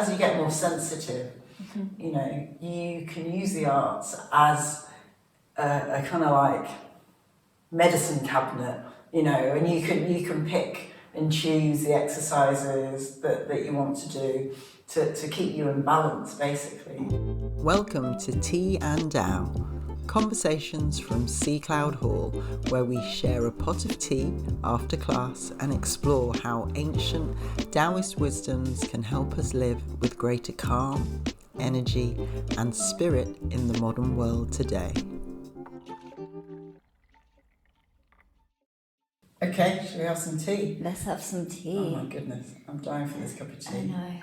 as you get more sensitive, you know, you can use the arts as a kind of like medicine cabinet, you know, and you can pick and choose the exercises that you want to do to keep you in balance, basically. Welcome to Tea Dao, conversations from Sea Cloud Hall, where we share a pot of tea after class and explore how ancient Taoist wisdoms can help us live with greater calm, energy and spirit in the modern world today. Okay, should we have some tea? Let's have some tea. Oh my goodness, I'm dying for this cup of tea. I know.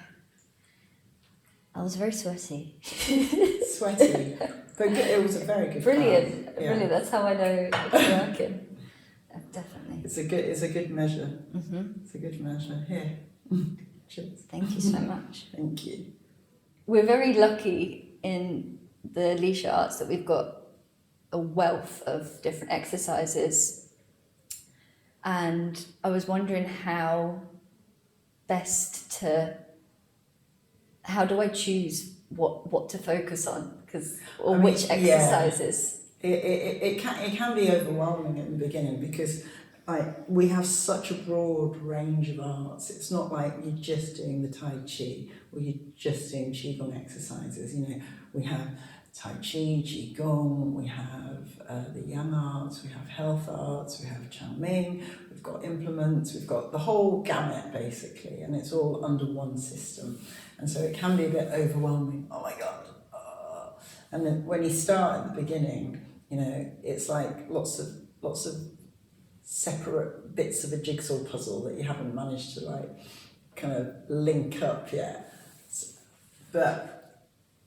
I was very sweaty. Sweaty, but it was a very good Brilliant, class. Yeah. brilliant. That's how I know it's working. Definitely. It's a good measure. It's a good measure. Here, cheers. Thank you so much. Thank you. We're very lucky in the leisure arts that we've got a wealth of different exercises. And I was wondering how do I choose what to focus on? Which exercises? Yeah. It can be overwhelming at the beginning because we have such a broad range of arts. It's not like you're just doing the Tai Chi or you're just doing Qigong exercises. You know, we have Tai Chi, Qigong, we have the Yang arts, we have health arts, we have Chao Ming, we've got implements, we've got the whole gamut basically, and it's all under one system. And so it can be a bit overwhelming. Oh my God. And then when you start at the beginning, you know, it's like lots of separate bits of a jigsaw puzzle that you haven't managed to like kind of link up yet. But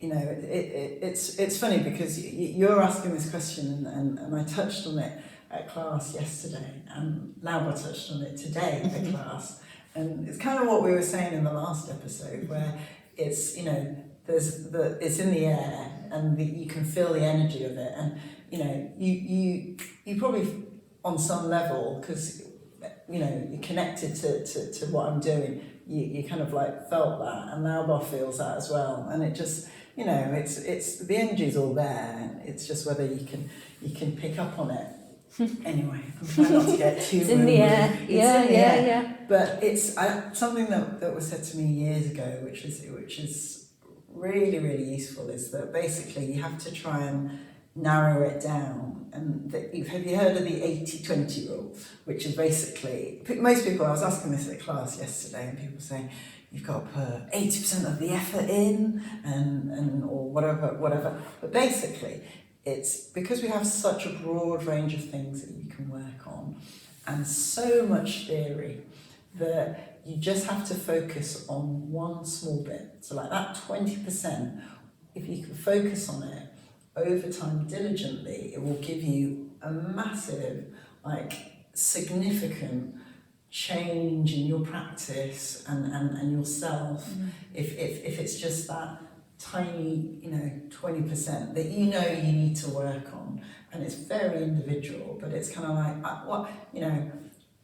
you know, it's funny because you're asking this question and I touched on it at class yesterday and Laura touched on it today at class, and it's kind of what we were saying in the last episode where it's, you know, it's in the air and you can feel the energy of it, and you know, you probably on some level, because you know you're connected to what I'm doing, you kind of like felt that, and Laura feels that as well, and it just, you know, it's the energy's all there. It's just whether you can pick up on it. Anyway, I'm trying not to get too. It's in the air. Yeah. But it's something that was said to me years ago, which is really, really useful, is that basically you have to try and narrow it down. And have you heard of the 80-20 rule? Which is basically, most people, I was asking this at class yesterday, and people were saying, you've got to put 80% of the effort in and or whatever. But basically, it's because we have such a broad range of things that you can work on and so much theory that you just have to focus on one small bit. So like that 20%, if you can focus on it over time diligently, it will give you a massive, like significant change in your practice and yourself. If it's just that tiny, you know, 20% that you know you need to work on, and it's very individual, but it's kind of like you know,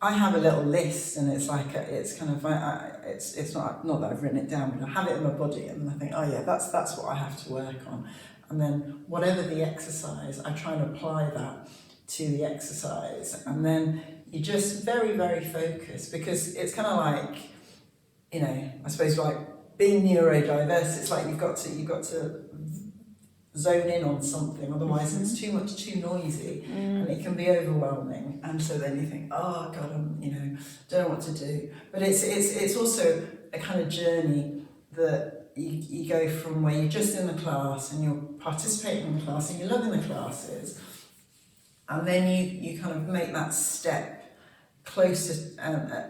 I have a little list, and it's like it's kind of like it's not that I've written it down, but I have it in my body, and I think, oh yeah, that's what I have to work on, and then whatever the exercise, I try and apply that to the exercise, and then you just very, very focused, because it's kind of like, you know, I suppose like being neurodiverse, it's like you've got to zone in on something, otherwise it's too noisy and it can be overwhelming, and so then you think, oh God, you know, don't know what to do. But it's also a kind of journey that you go from where you're just in the class and you're participating in the class and you're loving the classes, and then you kind of make that step closer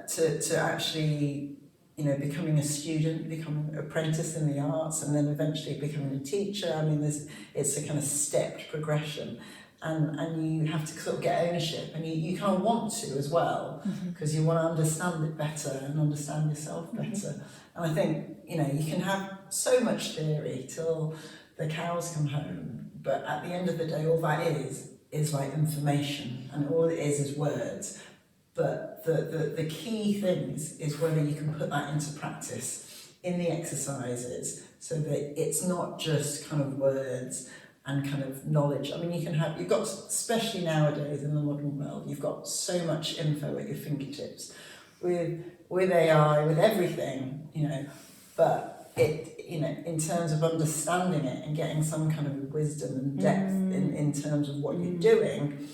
to actually, you know, becoming a student, becoming an apprentice in the arts, and then eventually becoming a teacher. I mean, it's a kind of stepped progression, and you have to sort of get ownership, and you kind of want to as well, because you want to understand it better and understand yourself better. And I think, you know, you can have so much theory till the cows come home, but at the end of the day, all that is like information, and all it is words. But the key things is whether you can put that into practice in the exercises, so that it's not just kind of words and kind of knowledge. I mean, you've got, especially nowadays in the modern world, you've got so much info at your fingertips with AI, with everything, but in terms of understanding it and getting some kind of wisdom and depth in terms of what you're doing,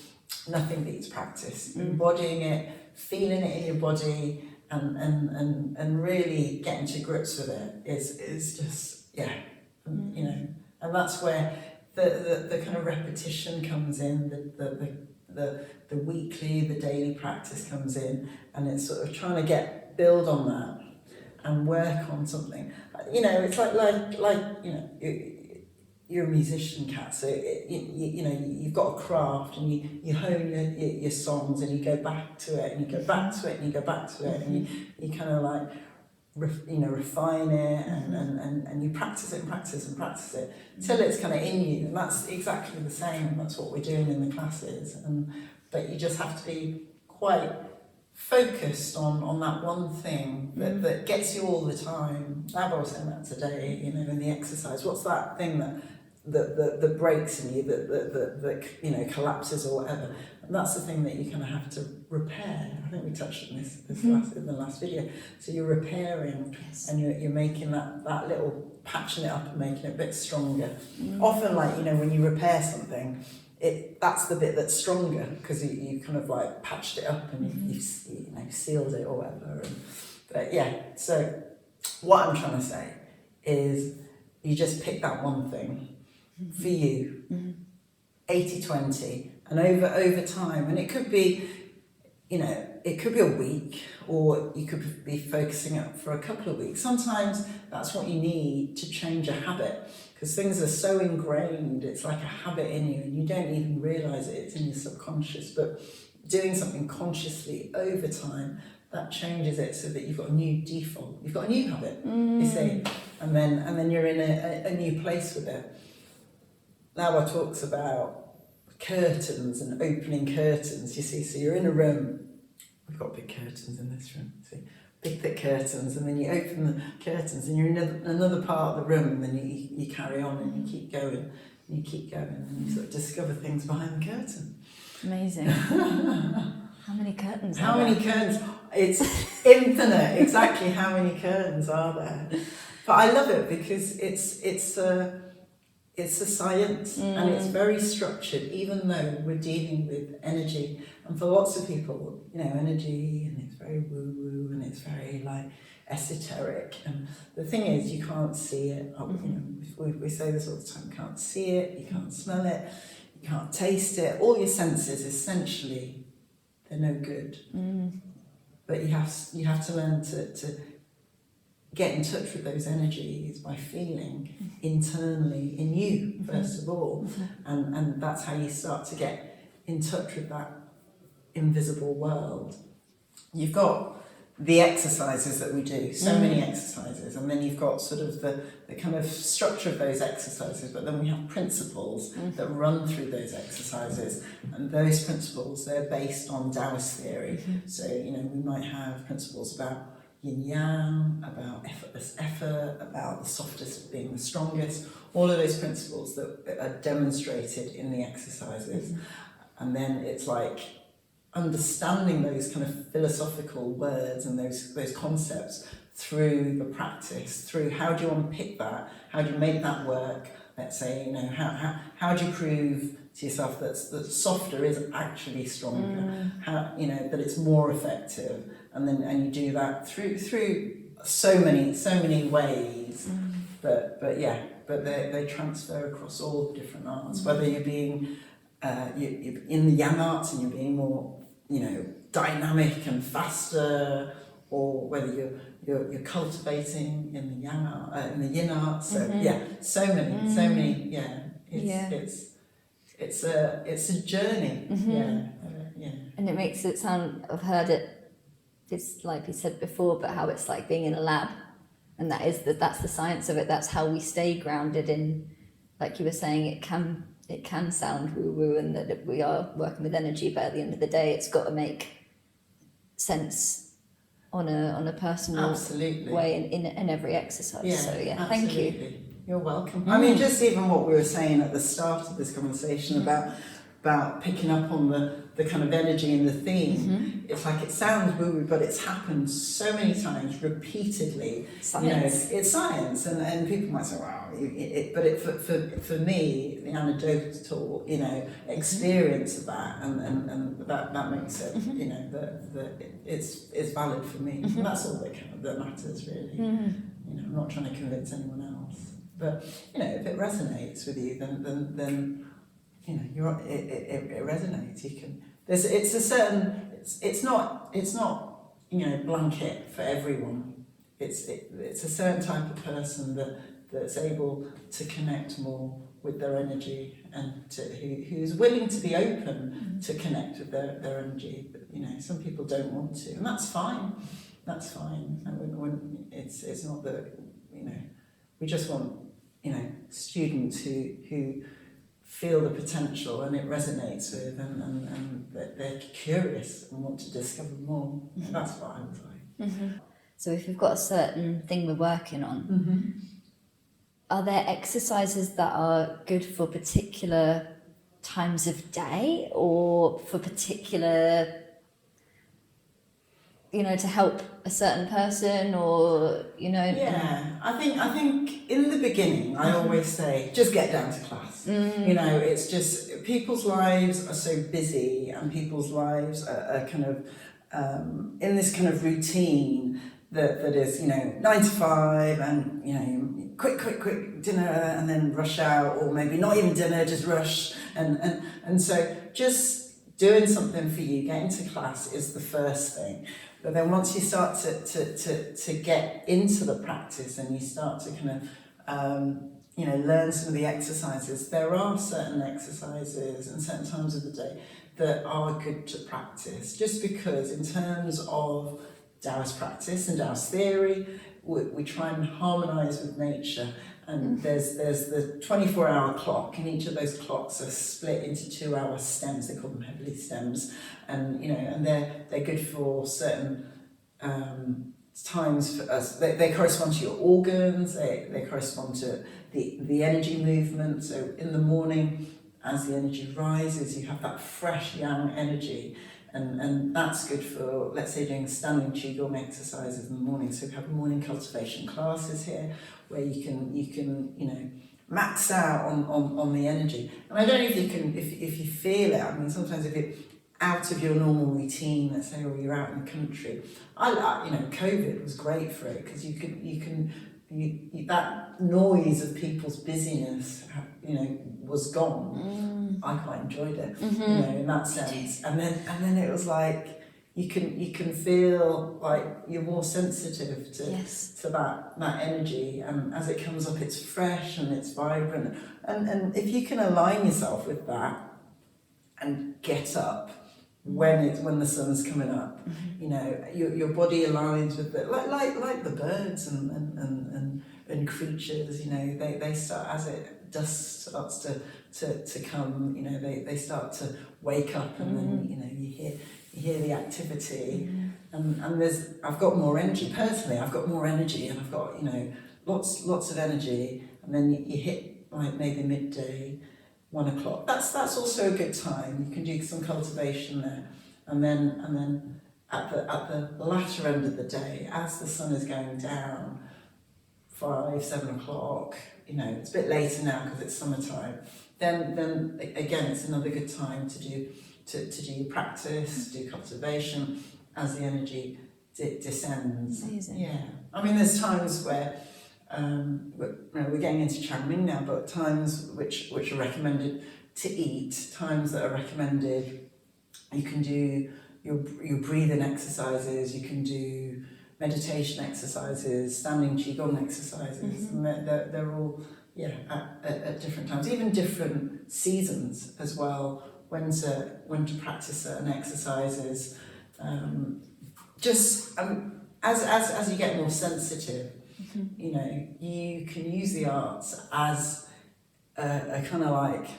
nothing beats practice. Embodying it, feeling it in your body, and really getting to grips with it is just, and that's where the kind of repetition comes in, the weekly, the daily practice comes in, and it's sort of trying to build on that and work on something. It's you're a musician, Kat, so you've got a craft, and you hone your songs, and you go back to it, and you go back to it, and you go back to it, and you kind of like refine it, and you practice it and practice and practice it till it's kind of in you. And that's exactly the same. That's what we're doing in the classes. But you just have to be quite focused on that one thing that gets you all the time. I was saying that today, in the exercise. What's that thing that breaks in you, that collapses or whatever? And that's the thing that you kind of have to repair. I think we touched on this in the last video. So you're repairing, and you're making that little, patching it up and making it a bit stronger. Often, when you repair something, that's the bit that's stronger, because you kind of like patched it up and you've sealed it or whatever. So what I'm trying to say is, you just pick that one thing for you, 80-20, and over time, and it could be, it could be a week, or you could be focusing it for a couple of weeks. Sometimes that's what you need to change a habit, because things are so ingrained, it's like a habit in you, and you don't even realise it's in your subconscious. But doing something consciously over time, that changes it, so that you've got a new default, you've got a new habit, you see, and then you're in a new place with it. Now our talks about curtains and opening curtains, you see, so you're in a room, we've got big curtains in this room, see, big thick curtains, and then you open the curtains and you're in another part of the room, and then you carry on and you keep going, and you sort of discover things behind the curtain. Amazing. How many curtains How many curtains? It's infinite, exactly how many curtains are there. But I love it because it's a science, and it's very structured, even though we're dealing with energy. And for lots of people, energy, and it's very woo-woo, and it's very like esoteric. And the thing is, you can't see it. We say this all the time, you can't see it, you can't smell it, you can't taste it. All your senses, essentially, they're no good. But you have to learn to get in touch with those energies by feeling internally in you, first of all. And that's how you start to get in touch with that invisible world. You've got the exercises that we do, so many exercises, and then you've got sort of the kind of structure of those exercises, but then we have principles that run through those exercises, and those principles, they're based on Taoist theory. So, we might have principles about yin-yang, about effortless effort, about the softest being the strongest, all of those principles that are demonstrated in the exercises. And then it's like understanding those kind of philosophical words and those concepts through the practice, through how do you unpick that, how do you make that work. Let's say, how do you prove to yourself that softer is actually stronger, how, that it's more effective, and you do that through so many ways. But they transfer across all the different arts, whether you're being you're in the yang arts and you're being more dynamic and faster, or whether you're cultivating in the yang art, in the yin arts. So many. It's a journey. And it makes it sound, I've heard it's like you said before, but how it's like being in a lab, and that's the science of it. That's how we stay grounded in, like you were saying, it can sound woo-woo, and that we are working with energy, but at the end of the day, it's got to make sense on a personal Absolutely. way in every exercise. So yeah, thank you. Absolutely. You're welcome. I mean, just even what we were saying at the start of this conversation about picking up on the kind of energy and the theme. It's like, it sounds woo-woo, but it's happened so many times, repeatedly. Science. It's science, and people might say, wow, for me, the anecdotal, experience of that, and that makes it, that it's valid for me. And that's all that matters, really. I'm not trying to convince anyone else. But, if it resonates with you, then it resonates. You can. It's a certain. It's not. Blanket for everyone. It's a certain type of person that's able to connect more with their energy, and who's willing to be open to connect with their energy. But some people don't want to, and that's fine. That's fine. And when it's not that we just want students who feel the potential and it resonates with, and they're curious and want to discover more. That's what I would like. So if we've got a certain thing we're working on, are there exercises that are good for particular times of day, or for particular, to help a certain person, or Yeah, I think in the beginning I always say, just get down to class. It's just, people's lives are so busy, and people's lives are kind of in this kind of routine that is 9 to 5, and quick dinner, and then rush out, or maybe not even dinner, just rush, and so just doing something for you, getting to class is the first thing. But then once you start to get into the practice, and you start to kind of learn some of the exercises, there are certain exercises and certain times of the day that are good to practice, just because in terms of Taoist practice and Taoist theory, we try and harmonise with nature. And there's the 24-hour clock, and each of those clocks are split into 2-hour stems. They call them heavenly stems, and and they're good for certain times for us. They correspond to your organs. They correspond to the energy movement. So in the morning, as the energy rises, you have that fresh yang energy. And that's good for, let's say, doing standing Qigong exercises in the morning. So we have morning cultivation classes here, where you can max out on the energy. And I don't know if you feel it. I mean, sometimes if you're out of your normal routine, let's say, or you're out in the country, COVID was great for it, because that noise of people's busyness, was gone. I quite enjoyed it, in that sense. And then it was like, you can feel like you're more sensitive to that energy, and as it comes up, it's fresh and it's vibrant. And if you can align yourself with that and get up when the sun's coming up, your body aligns with it, like the birds and creatures. They start, as dusk starts to come, they start to wake up, and then you hear the activity, and I've got more energy personally. I've got more energy, and I've got lots of energy, and then you hit like maybe midday, 1 o'clock. That's also a good time. You can do some cultivation there, and then at the latter end of the day, as the sun is going down, 5, 7 o'clock. It's a bit later now because it's summertime. Then again, it's another good time to do your practice, do cultivation, as the energy descends. Amazing. Yeah, I mean, there's times where we're getting into channeling now, but times which are recommended to eat, times that are recommended, you can do your breathing exercises, you can do meditation exercises, standing Qigong exercises, and they're all at different times, even different seasons as well, when to practice certain exercises. As you get more sensitive, you can use the arts as a kind of like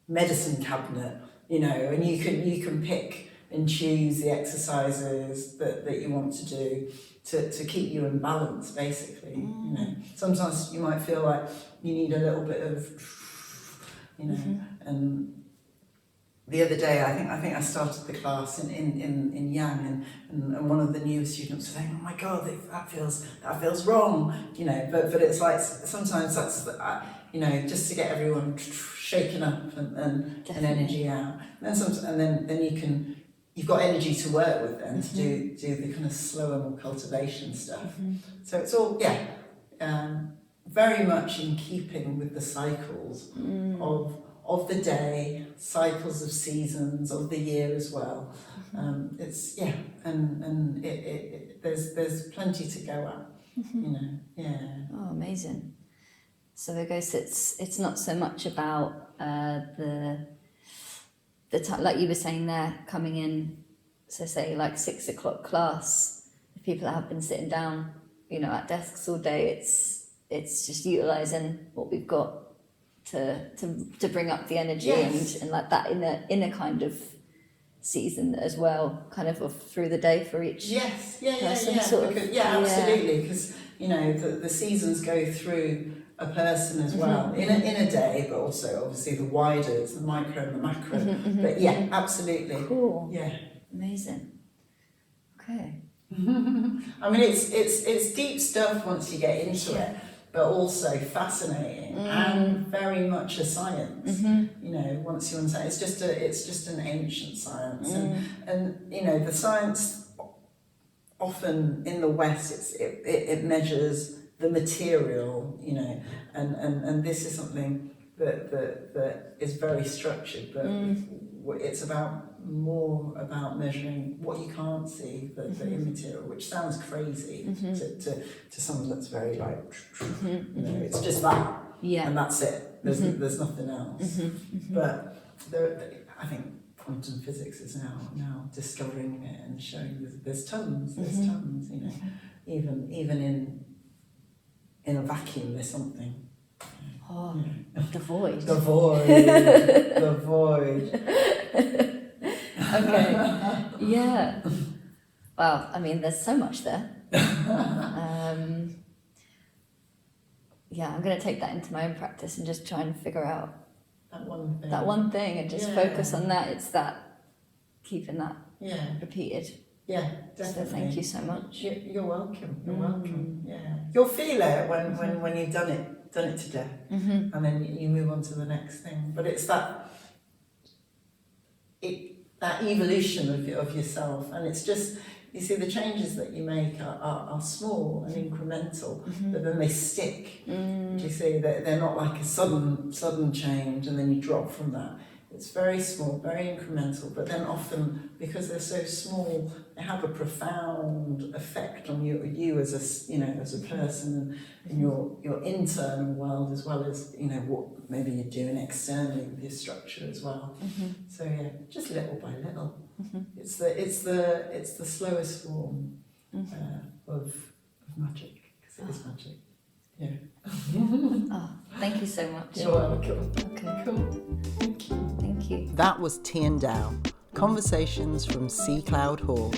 medicine cabinet, and you can pick and choose the exercises that you want to do to keep you in balance, basically. You know, sometimes you might feel like you need a little bit of, you know, and the other day, I think I started the class in Yang, and one of the new students was saying, "Oh my God, that feels wrong," you know. But it's like sometimes that's you know, just to get everyone shaken up and energy out. And then you've got energy to work with then to do the kind of slower, more cultivation stuff. So it's all very much in keeping with the cycles of the day, cycles of seasons, of the year as well. It's and there's plenty to go at, you know. Yeah. Oh, amazing. So I guess it's not so much about the time, like you were saying there, coming in. So say like 6 o'clock class, if people have been sitting down, you know, at desks all day, it's just utilising what we've got to bring up the energy and like that in a kind of season as well, kind of through the day for each person. Absolutely, because you know the seasons go through a person as well in a day, but also obviously the wider, it's the micro and the macro. But yeah, absolutely. Cool. Yeah. Amazing. Okay. I mean, it's deep stuff once you get into it, but also fascinating and very much a science. You know, once you understand, it's just an ancient science, and you know the science often in the West it measures the material, you know, and this is something that is very structured, but it's more about measuring what you can't see, the immaterial, which sounds crazy to someone that's very like, you know, it's just that, and that's it. There's nothing else. But I think quantum physics is now discovering it and showing there's tons, you know, even in a vacuum there's something. Oh, the void. The void. The void. Okay. Yeah. Wow. I mean, there's so much there. Yeah, I'm going to take that into my own practice and just try and figure out that one thing and just focus on that. It's that keeping that repeated. Yeah, definitely. So thank you so much. You're welcome. You're welcome. Yeah, you'll feel it when you've done it to death, and then you move on to the next thing. But it's that evolution of yourself, and it's just, you see, the changes that you make are small and incremental, but then they stick. Do you see that they're not like a sudden change and then you drop from that? It's very small, very incremental, but then often, because they're so small, they have a profound effect on you as a person and your internal world, as well as, you know, what maybe you're doing externally with your structure as well. So yeah, just little by little. It's the slowest form of magic, because it is magic. Yeah. Oh, thank you so much. You're welcome. Okay. Cool. Thank you. That was Tea Dao, conversations from Sea Cloud Hall.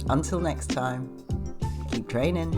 Until next time, keep training.